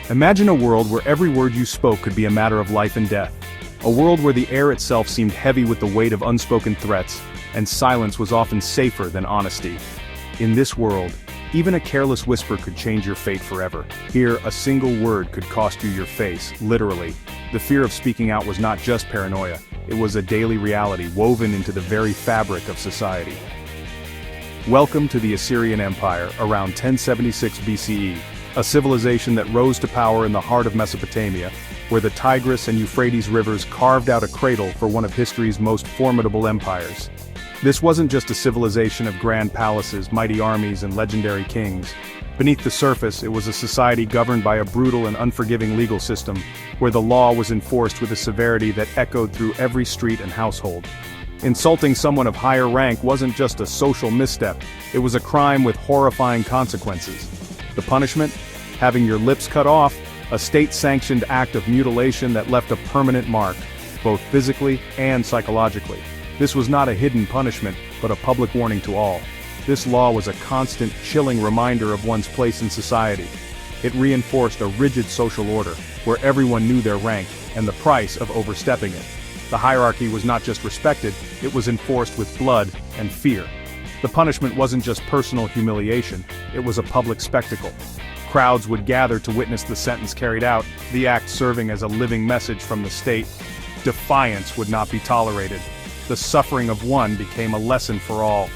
Imagine a world where every word you spoke could be a matter of life and death. A world where the air itself seemed heavy with the weight of unspoken threats, and silence was often safer than honesty. In this world, even a careless whisper could change your fate forever. Here, a single word could cost you your face, literally. The fear of speaking out was not just paranoia, it was a daily reality woven into the very fabric of society. Welcome to the Assyrian Empire, around 1076 BCE, a civilization that rose to power in the heart of Mesopotamia, where the Tigris and Euphrates rivers carved out a cradle for one of history's most formidable empires. This wasn't just a civilization of grand palaces, mighty armies, and legendary kings. Beneath the surface, it was a society governed by a brutal and unforgiving legal system, where the law was enforced with a severity that echoed through every street and household. Insulting someone of higher rank wasn't just a social misstep, it was a crime with horrifying consequences. The punishment? Having your lips cut off, a state-sanctioned act of mutilation that left a permanent mark, both physically and psychologically. This was not a hidden punishment, but a public warning to all. This law was a constant, chilling reminder of one's place in society. It reinforced a rigid social order, where everyone knew their rank, and the price of overstepping it. The hierarchy was not just respected, it was enforced with blood and fear. The punishment wasn't just personal humiliation, it was a public spectacle. Crowds would gather to witness the sentence carried out, the act serving as a living message from the state. Defiance would not be tolerated. The suffering of one became a lesson for all.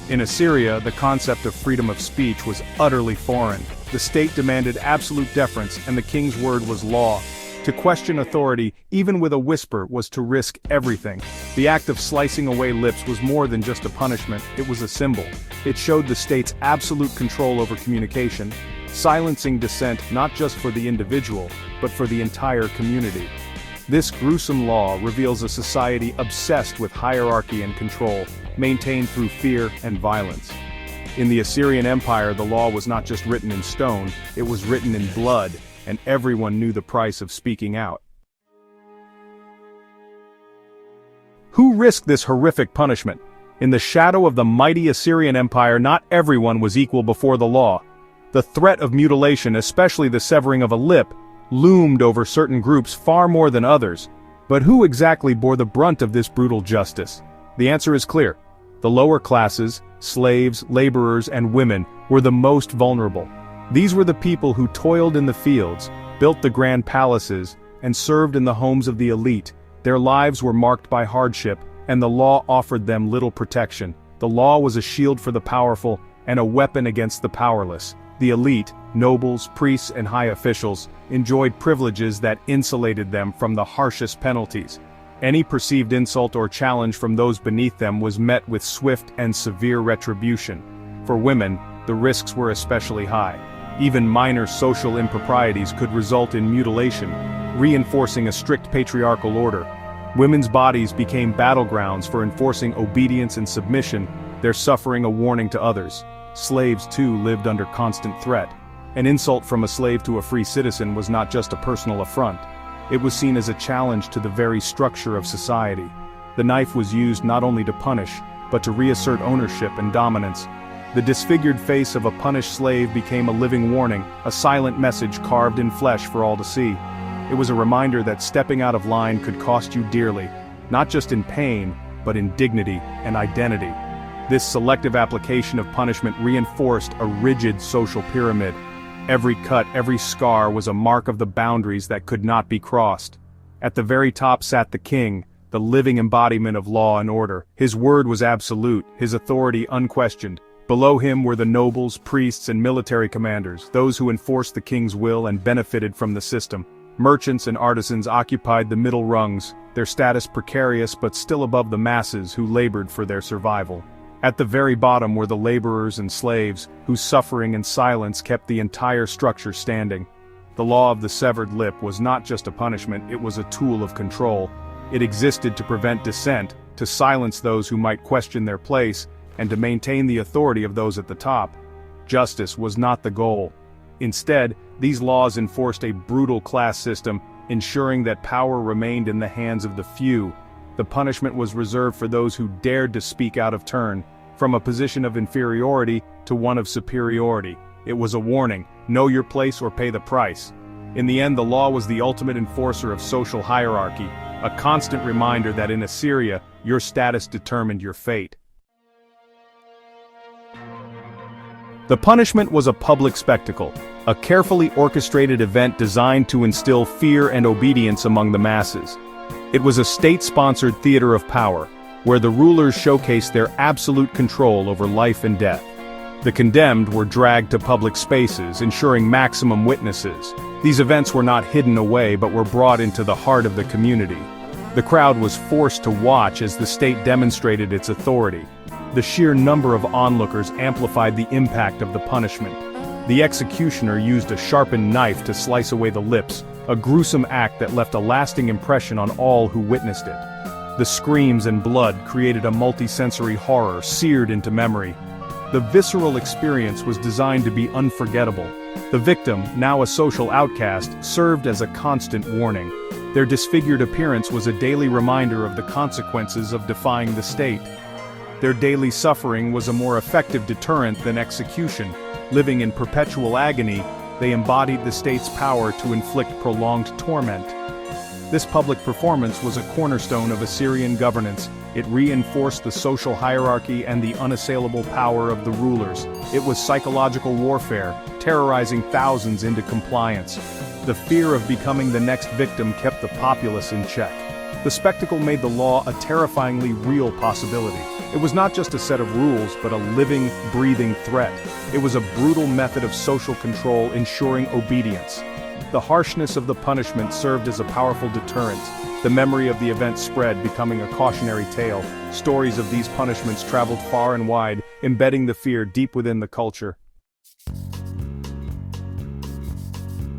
In Assyria, the concept of freedom of speech was utterly foreign. The state demanded absolute deference, and the king's word was law. To question authority, even with a whisper, was to risk everything. The act of slicing away lips was more than just a punishment, it was a symbol. It showed the state's absolute control over communication, silencing dissent not just for the individual, but for the entire community. This gruesome law reveals a society obsessed with hierarchy and control, maintained through fear and violence. In the Assyrian Empire, the law was not just written in stone, it was written in blood, and everyone knew the price of speaking out. Who risked this horrific punishment? In the shadow of the mighty Assyrian Empire, not everyone was equal before the law. The threat of mutilation, especially the severing of a lip, loomed over certain groups far more than others. But who exactly bore the brunt of this brutal justice? The answer is clear. The lower classes, slaves, laborers, and women, were the most vulnerable. These were the people who toiled in the fields, built the grand palaces, and served in the homes of the elite. Their lives were marked by hardship, and the law offered them little protection. The law was a shield for the powerful, and a weapon against the powerless. The elite, nobles, priests, and high officials, enjoyed privileges that insulated them from the harshest penalties. Any perceived insult or challenge from those beneath them was met with swift and severe retribution. For women, the risks were especially high. Even minor social improprieties could result in mutilation, reinforcing a strict patriarchal order. Women's bodies became battlegrounds for enforcing obedience and submission, their suffering a warning to others. Slaves too lived under constant threat. An insult from a slave to a free citizen was not just a personal affront. It was seen as a challenge to the very structure of society. The knife was used not only to punish, but to reassert ownership and dominance. The disfigured face of a punished slave became a living warning, a silent message carved in flesh for all to see. It was a reminder that stepping out of line could cost you dearly, not just in pain, but in dignity and identity. This selective application of punishment reinforced a rigid social pyramid. Every cut, every scar was a mark of the boundaries that could not be crossed. At the very top sat the king, the living embodiment of law and order. His word was absolute, his authority unquestioned. Below him were the nobles, priests, and military commanders, those who enforced the king's will and benefited from the system. Merchants and artisans occupied the middle rungs, their status precarious but still above the masses who labored for their survival. At the very bottom were the laborers and slaves, whose suffering and silence kept the entire structure standing. The law of the severed lip was not just a punishment, it was a tool of control. It existed to prevent dissent, to silence those who might question their place, and to maintain the authority of those at the top. Justice was not the goal. Instead, these laws enforced a brutal class system, ensuring that power remained in the hands of the few. The punishment was reserved for those who dared to speak out of turn, from a position of inferiority to one of superiority. It was a warning, know your place or pay the price. In the end, the law was the ultimate enforcer of social hierarchy, a constant reminder that in Assyria, your status determined your fate. The punishment was a public spectacle, a carefully orchestrated event designed to instill fear and obedience among the masses. It was a state-sponsored theater of power, where the rulers showcased their absolute control over life and death. The condemned were dragged to public spaces, ensuring maximum witnesses. These events were not hidden away but were brought into the heart of the community. The crowd was forced to watch as the state demonstrated its authority. The sheer number of onlookers amplified the impact of the punishment. The executioner used a sharpened knife to slice away the lips, a gruesome act that left a lasting impression on all who witnessed it. The screams and blood created a multisensory horror seared into memory. The visceral experience was designed to be unforgettable. The victim, now a social outcast, served as a constant warning. Their disfigured appearance was a daily reminder of the consequences of defying the state. Their daily suffering was a more effective deterrent than execution. Living in perpetual agony, they embodied the state's power to inflict prolonged torment. This public performance was a cornerstone of Assyrian governance. It reinforced the social hierarchy and the unassailable power of the rulers. It was psychological warfare, terrorizing thousands into compliance. The fear of becoming the next victim kept the populace in check. The spectacle made the law a terrifyingly real possibility. It was not just a set of rules, but a living, breathing threat. It was a brutal method of social control ensuring obedience. The harshness of the punishment served as a powerful deterrent. The memory of the event spread, becoming a cautionary tale. Stories of these punishments traveled far and wide, embedding the fear deep within the culture.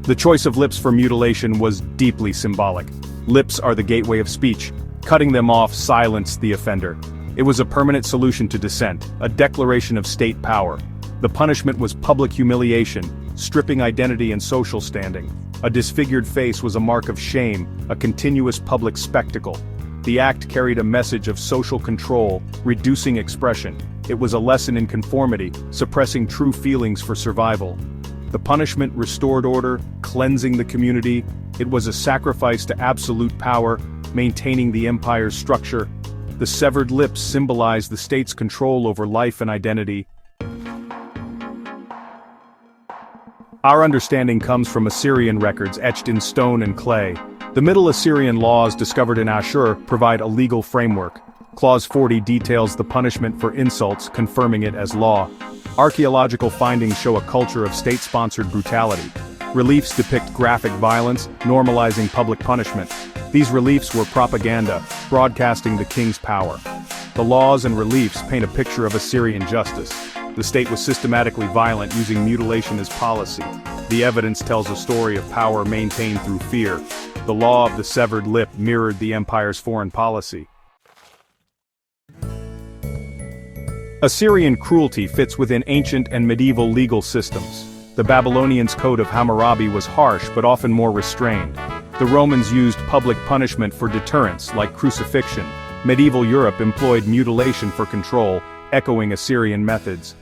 The choice of lips for mutilation was deeply symbolic. Lips are the gateway of speech. Cutting them off silenced the offender. It was a permanent solution to dissent, a declaration of state power. The punishment was public humiliation, stripping identity and social standing. A disfigured face was a mark of shame, a continuous public spectacle. The act carried a message of social control, reducing expression. It was a lesson in conformity, suppressing true feelings for survival. The punishment restored order, cleansing the community. It was a sacrifice to absolute power, maintaining the empire's structure. The severed lips symbolized the state's control over life and identity. Our understanding comes from Assyrian records etched in stone and clay. The Middle Assyrian Laws discovered in Ashur provide a legal framework. Clause 40 details the punishment for insults, confirming it as law. Archaeological findings show a culture of state-sponsored brutality. Reliefs depict graphic violence, normalizing public punishment. These reliefs were propaganda, broadcasting the king's power. The laws and reliefs paint a picture of Assyrian justice. The state was systematically violent, using mutilation as policy. The evidence tells a story of power maintained through fear. The law of the severed lip mirrored the empire's foreign policy. Assyrian cruelty fits within ancient and medieval legal systems. The Babylonians' code of Hammurabi was harsh but often more restrained. The Romans used public punishment for deterrence, like crucifixion. Medieval Europe employed mutilation for control, echoing Assyrian methods.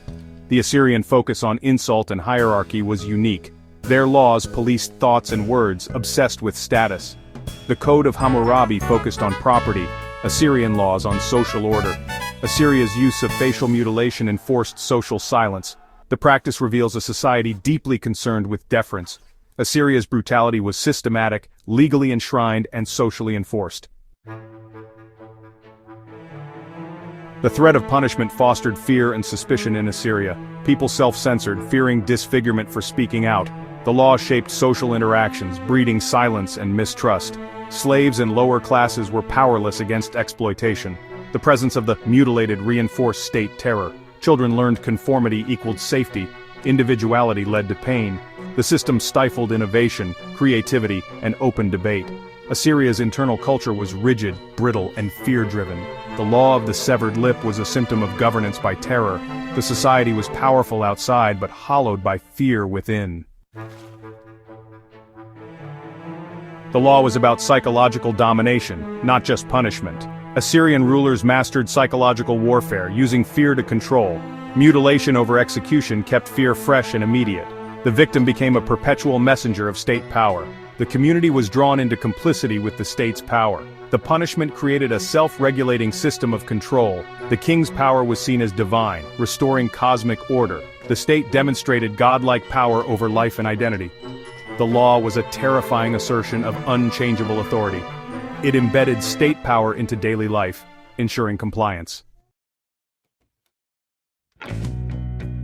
The Assyrian focus on insult and hierarchy was unique. Their laws policed thoughts and words, obsessed with status. The Code of Hammurabi focused on property, Assyrian laws on social order. Assyria's use of facial mutilation enforced social silence. The practice reveals a society deeply concerned with deference. Assyria's brutality was systematic, legally enshrined, and socially enforced. The threat of punishment fostered fear and suspicion in Assyria. People self-censored, fearing disfigurement for speaking out. The law shaped social interactions, breeding silence and mistrust. Slaves and lower classes were powerless against exploitation. The presence of the mutilated reinforced state terror. Children learned conformity equaled safety. Individuality led to pain. The system stifled innovation, creativity, and open debate. Assyria's internal culture was rigid, brittle, and fear-driven. The law of the severed lip was a symptom of governance by terror. The society was powerful outside but hollowed by fear within. The law was about psychological domination, not just punishment. Assyrian rulers mastered psychological warfare, using fear to control. Mutilation over execution kept fear fresh and immediate. The victim became a perpetual messenger of state power. The community was drawn into complicity with the state's power. The punishment created a self-regulating system of control. The king's power was seen as divine, restoring cosmic order. The state demonstrated godlike power over life and identity. The law was a terrifying assertion of unchangeable authority. It embedded state power into daily life, ensuring compliance.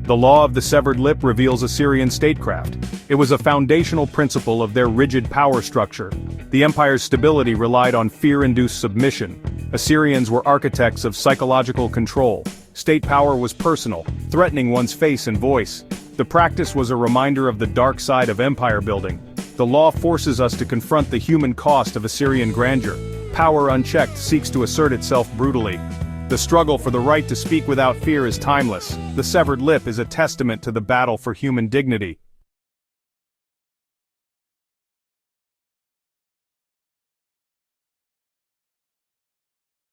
The law of the severed lip reveals Assyrian statecraft. It was a foundational principle of their rigid power structure. The empire's stability relied on fear-induced submission. Assyrians were architects of psychological control. State power was personal, threatening one's face and voice. The practice was a reminder of the dark side of empire building. The law forces us to confront the human cost of Assyrian grandeur. Power unchecked seeks to assert itself brutally. The struggle for the right to speak without fear is timeless. The severed lip is a testament to the battle for human dignity.